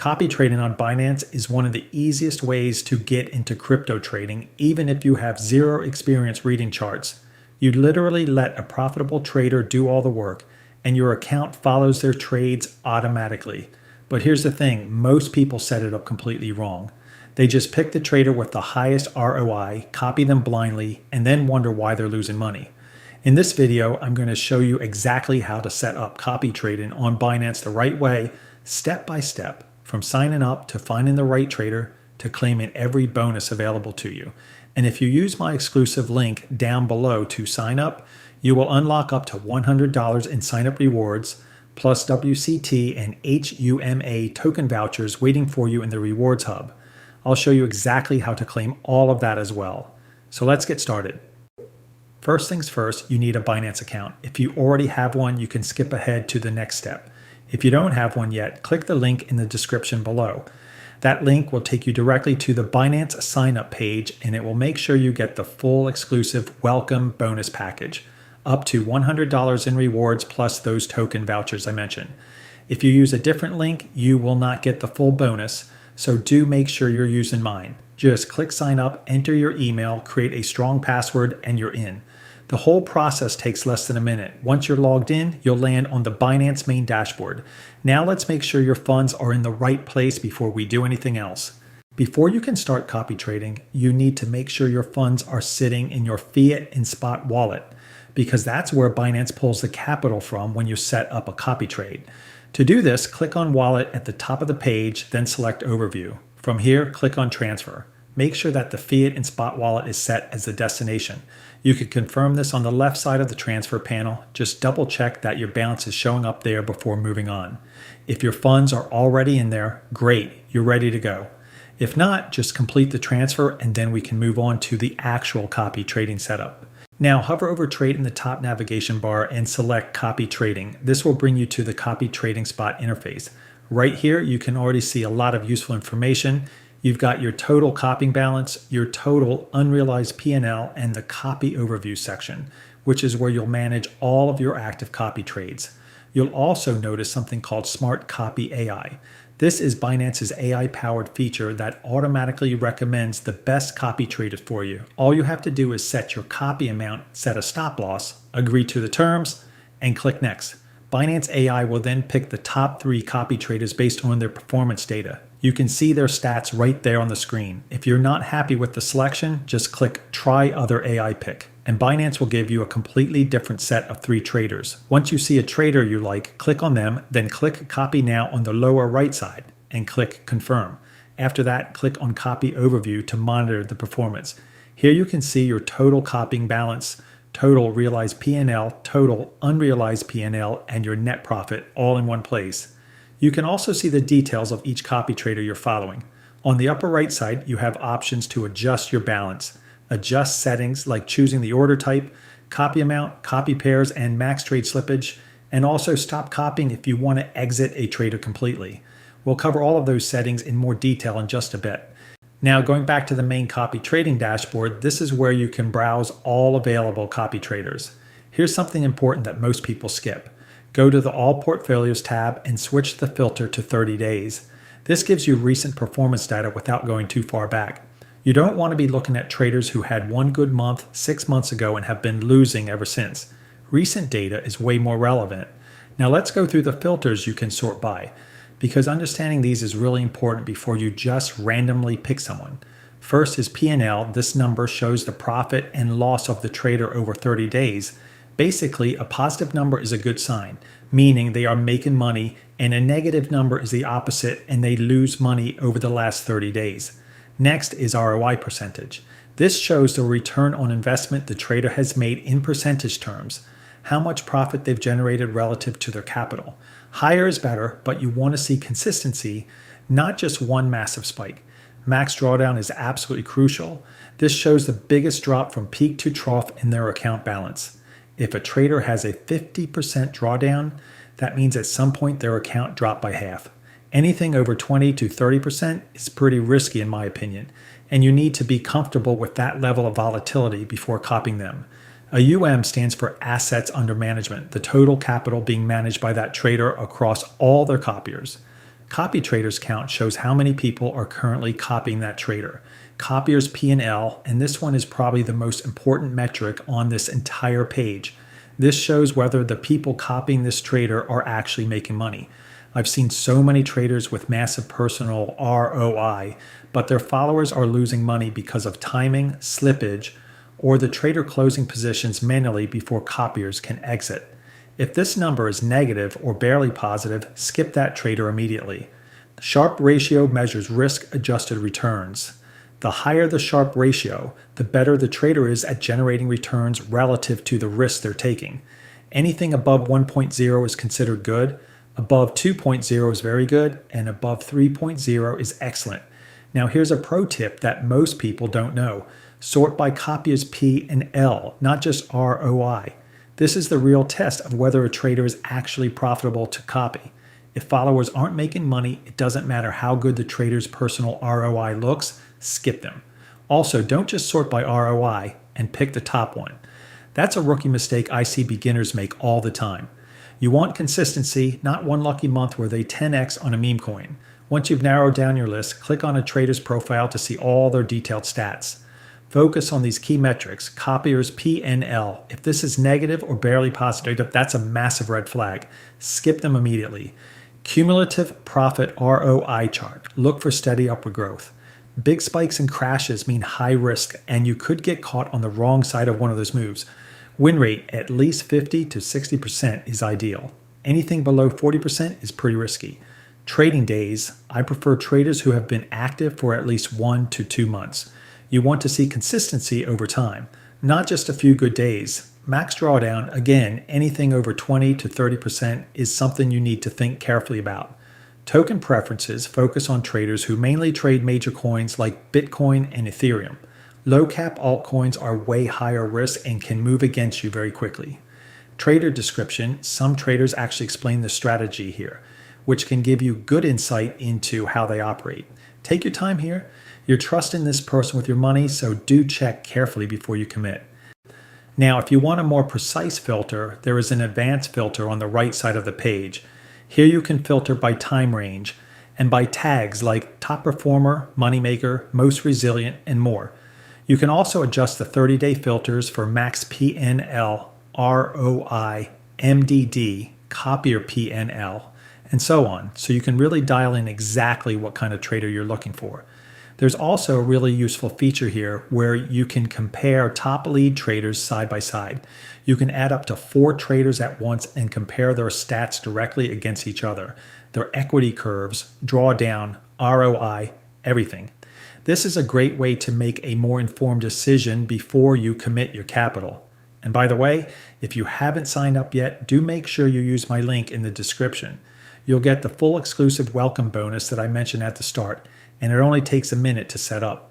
Copy trading on Binance is one of the easiest ways to get into crypto trading, even if you have zero experience reading charts. You literally let a profitable trader do all the work, and your account follows their trades automatically. But here's the thing, most people set it up completely wrong. They just pick the trader with the highest ROI, copy them blindly, and then wonder why they're losing money. In this video, I'm going to show you exactly how to set up copy trading on Binance the right way, step by step, from signing up to finding the right trader to claiming every bonus available to you. And if you use my exclusive link down below to sign up, you will unlock up to $100 in sign-up rewards, plus WCT and HUMA token vouchers waiting for you in the Rewards Hub. I'll show you exactly how to claim all of that as well. So let's get started. First things first, you need a Binance account. If you already have one, you can skip ahead to the next step. If you don't have one yet, click the link in the description below. That link will take you directly to the Binance sign-up page, and it will make sure you get the full exclusive welcome bonus package, up to $100 in rewards plus those token vouchers I mentioned. If you use a different link, you will not get the full bonus, so do make sure you're using mine. Just click sign up, enter your email, create a strong password, and you're in. The whole process takes less than a minute. Once you're logged in, you'll land on the Binance main dashboard. Now let's make sure your funds are in the right place before we do anything else. Before you can start copy trading, you need to make sure your funds are sitting in your fiat and spot wallet, because that's where Binance pulls the capital from when you set up a copy trade. To do this, click on Wallet at the top of the page, then select Overview. From here, click on Transfer. Make sure that the fiat and spot wallet is set as the destination. You can confirm this on the left side of the transfer panel. Just double check that your balance is showing up there before moving on. If your funds are already in there, great, you're ready to go. If not, just complete the transfer and then we can move on to the actual copy trading setup. Now hover over Trade in the top navigation bar and select Copy Trading. This will bring you to the Copy Trading Spot interface. Right here, you can already see a lot of useful information. You've got your total copying balance, your total unrealized P&L, and the copy overview section, which is where you'll manage all of your active copy trades. You'll also notice something called Smart Copy AI. This is Binance's AI-powered feature that automatically recommends the best copy traders for you. All you have to do is set your copy amount, set a stop loss, agree to the terms, and click Next. Binance AI will then pick the top 3 copy traders based on their performance data. You can see their stats right there on the screen. If you're not happy with the selection, just click Try Other AI Pick, and Binance will give you a completely different set of 3 traders. Once you see a trader you like, click on them, then click Copy Now on the lower right side, and click Confirm. After that, click on Copy Overview to monitor the performance. Here you can see your total copying balance, total realized P&L, total unrealized P&L, and your net profit all in one place. You can also see the details of each copy trader you're following. On the upper right side, you have options to adjust your balance, adjust settings like choosing the order type, copy amount, copy pairs, and max trade slippage, and also stop copying if you want to exit a trader completely. We'll cover all of those settings in more detail in just a bit. Now, going back to the main copy trading dashboard, this is where you can browse all available copy traders. Here's something important that most people skip. Go to the All Portfolios tab and switch the filter to 30 days. This gives you recent performance data without going too far back. You don't want to be looking at traders who had one good month 6 months ago and have been losing ever since. Recent data is way more relevant. Now let's go through the filters you can sort by, because understanding these is really important before you just randomly pick someone. First is P&L. This number shows the profit and loss of the trader over 30 days. Basically, a positive number is a good sign, meaning they are making money, and a negative number is the opposite and they lose money over the last 30 days. Next is ROI percentage. This shows the return on investment the trader has made in percentage terms, how much profit they've generated relative to their capital. Higher is better, but you want to see consistency, not just one massive spike. Max drawdown is absolutely crucial. This shows the biggest drop from peak to trough in their account balance. If a trader has a 50% drawdown, that means at some point their account dropped by half. Anything over 20 to 30% is pretty risky in my opinion, and you need to be comfortable with that level of volatility before copying them. A UM stands for Assets Under Management, the total capital being managed by that trader across all their copiers. Copy traders count shows how many people are currently copying that trader. Copiers P&L, and this one is probably the most important metric on this entire page. This shows whether the people copying this trader are actually making money. I've seen so many traders with massive personal ROI, but their followers are losing money because of timing, slippage, or the trader closing positions manually before copiers can exit. If this number is negative or barely positive, skip that trader immediately. The Sharpe ratio measures risk-adjusted returns. The higher the Sharpe ratio, the better the trader is at generating returns relative to the risk they're taking. Anything above 1.0 is considered good, above 2.0 is very good, and above 3.0 is excellent. Now here's a pro tip that most people don't know. Sort by copiers P and L, not just ROI. This is the real test of whether a trader is actually profitable to copy. If followers aren't making money, it doesn't matter how good the trader's personal ROI looks, skip them. Also, don't just sort by ROI and pick the top one. That's a rookie mistake I see beginners make all the time. You want consistency, not one lucky month where they 10x on a meme coin. Once you've narrowed down your list, click on a trader's profile to see all their detailed stats. Focus on these key metrics, copiers P and L. If this is negative or barely positive, that's a massive red flag. Skip them immediately. Cumulative profit ROI chart. Look for steady upward growth. Big spikes and crashes mean high risk, and you could get caught on the wrong side of one of those moves. Win rate at least 50 to 60% is ideal. Anything below 40% is pretty risky. Trading days, I prefer traders who have been active for at least 1 to 2 months. You want to see consistency over time, not just a few good days. Max drawdown, again, anything over 20 to 30% is something you need to think carefully about. Token preferences focus on traders who mainly trade major coins like Bitcoin and Ethereum. Low cap altcoins are way higher risk and can move against you very quickly. Trader description, some traders actually explain the strategy here, which can give you good insight into how they operate. Take your time here. You're trusting this person with your money, so do check carefully before you commit. Now, if you want a more precise filter, there is an advanced filter on the right side of the page. Here you can filter by time range and by tags like top performer, moneymaker, most resilient, and more. You can also adjust the 30-day filters for max PNL, ROI, MDD, copier PNL, and so on, so you can really dial in exactly what kind of trader you're looking for. There's also a really useful feature here where you can compare top lead traders side by side. You can add up to 4 traders at once and compare their stats directly against each other, their equity curves, drawdown, ROI, everything. This is a great way to make a more informed decision before you commit your capital. And by the way, if you haven't signed up yet, do make sure you use my link in the description. You'll get the full exclusive welcome bonus that I mentioned at the start, and it only takes a minute to set up.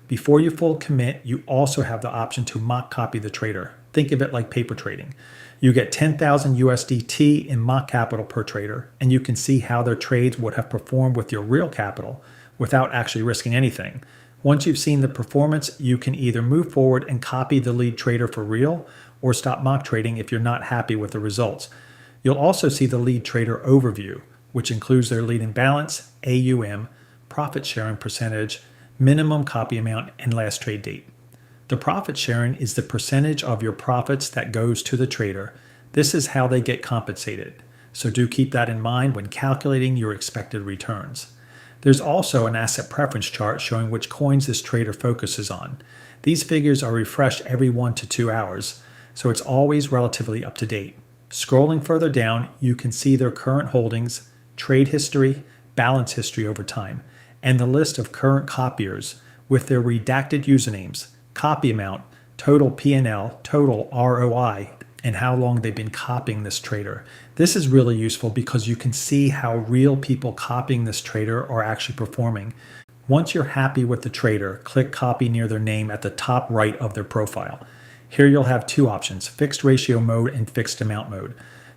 Before you full commit, you also have the option to mock copy the trader. Think of it like paper trading. You get 10,000 USDT in mock capital per trader, and you can see how their trades would have performed with your real capital without actually risking anything. Once you've seen the performance, you can either move forward and copy the lead trader for real, or stop mock trading if you're not happy with the results. You'll also see the lead trader overview, which includes their leading balance, AUM, profit sharing percentage, minimum copy amount, and last trade date. The profit sharing is the percentage of your profits that goes to the trader. This is how they get compensated. So do keep that in mind when calculating your expected returns. There's also an asset preference chart showing which coins this trader focuses on. These figures are refreshed every 1 to 2 hours, so it's always relatively up to date. Scrolling further down, you can see their current holdings, trade history, balance history over time, and the list of current copiers with their redacted usernames, copy amount, total P&L, total ROI, and how long they've been copying this trader. This is really useful because you can see how real people copying this trader are actually performing. Once you're happy with the trader, click copy near their name at the top right of their profile. Here you'll have 2 options, fixed ratio mode and fixed amount mode.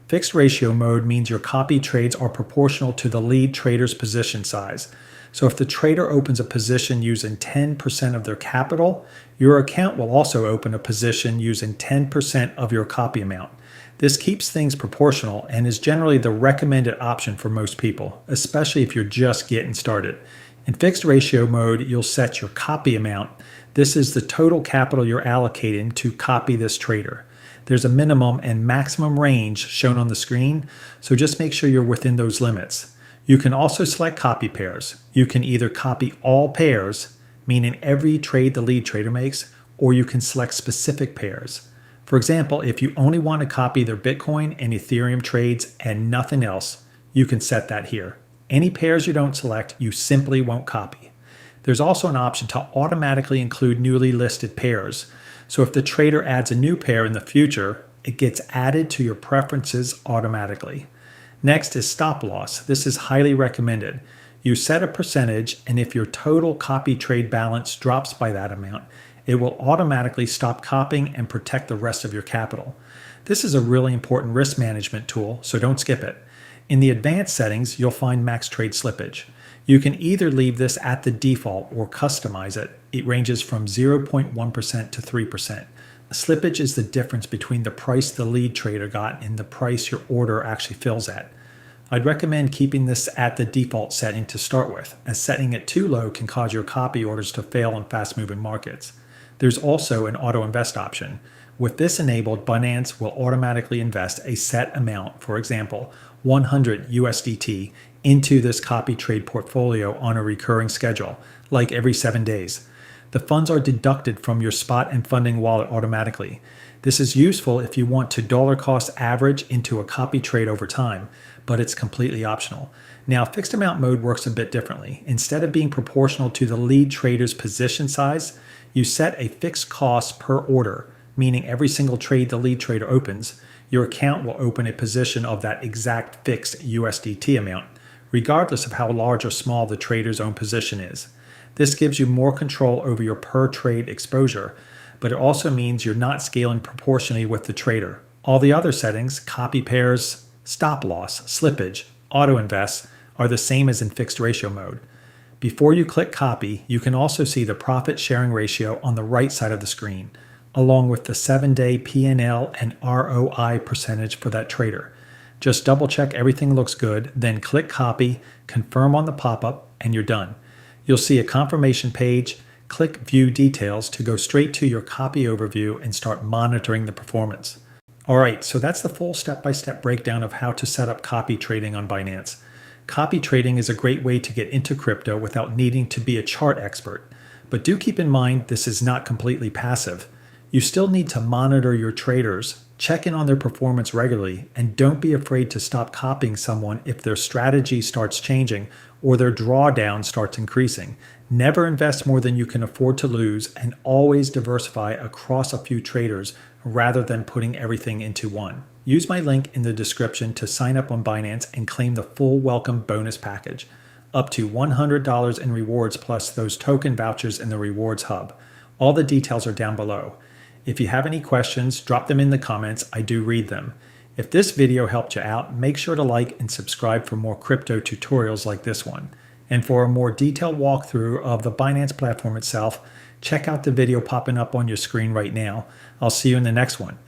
Fixed ratio mode means your copy trades are proportional to the lead trader's position size. So if the trader opens a position using 10% of their capital, your account will also open a position using 10% of your copy amount. This keeps things proportional and is generally the recommended option for most people, especially if you're just getting started. In fixed ratio mode, you'll set your copy amount. This is the total capital you're allocating to copy this trader. There's a minimum and maximum range shown on the screen, so just make sure you're within those limits. You can also select copy pairs. You can either copy all pairs, meaning every trade the lead trader makes, or you can select specific pairs. For example, if you only want to copy their Bitcoin and Ethereum trades and nothing else, you can set that here. Any pairs you don't select, you simply won't copy. There's also an option to automatically include newly listed pairs. So if the trader adds a new pair in the future, it gets added to your preferences automatically. Next is stop loss. This is highly recommended. You set a percentage, and if your total copy trade balance drops by that amount, it will automatically stop copying and protect the rest of your capital. This is a really important risk management tool, so don't skip it. In the advanced settings, you'll find max trade slippage. You can either leave this at the default or customize it. It ranges from 0.1% to 3%. Slippage is the difference between the price the lead trader got and the price your order actually fills at. I'd recommend keeping this at the default setting to start with, as setting it too low can cause your copy orders to fail in fast-moving markets. There's also an auto-invest option. With this enabled, Binance will automatically invest a set amount, for example, 100 USDT, into this copy trade portfolio on a recurring schedule, like every 7 days. The funds are deducted from your spot and funding wallet automatically. This is useful if you want to dollar cost average into a copy trade over time, but it's completely optional. Now, fixed amount mode works a bit differently. Instead of being proportional to the lead trader's position size, you set a fixed cost per order, meaning every single trade the lead trader opens, your account will open a position of that exact fixed USDT amount, regardless of how large or small the trader's own position is. This gives you more control over your per trade exposure, but it also means you're not scaling proportionally with the trader. All the other settings, copy pairs, stop loss, slippage, auto invest, are the same as in fixed ratio mode. Before you click copy, you can also see the profit sharing ratio on the right side of the screen, along with the 7-day P&L and ROI percentage for that trader. Just double check everything looks good, then click copy, confirm on the pop-up, and you're done. You'll see a confirmation page. Click view details to go straight to your copy overview and start monitoring the performance. All right, so that's the full step-by-step breakdown of how to set up copy trading on Binance. Copy trading is a great way to get into crypto without needing to be a chart expert. But do keep in mind this is not completely passive. You still need to monitor your traders, check in on their performance regularly, and don't be afraid to stop copying someone if their strategy starts changing or their drawdown starts increasing. Never invest more than you can afford to lose, and always diversify across a few traders rather than putting everything into one. Use my link in the description to sign up on Binance and claim the full welcome bonus package, up to $100 in rewards plus those token vouchers in the rewards hub. All the details are down below. If you have any questions, drop them in the comments. I do read them. If this video helped you out, make sure to like and subscribe for more crypto tutorials like this one. And for a more detailed walkthrough of the Binance platform itself, check out the video popping up on your screen right now. I'll see you in the next one.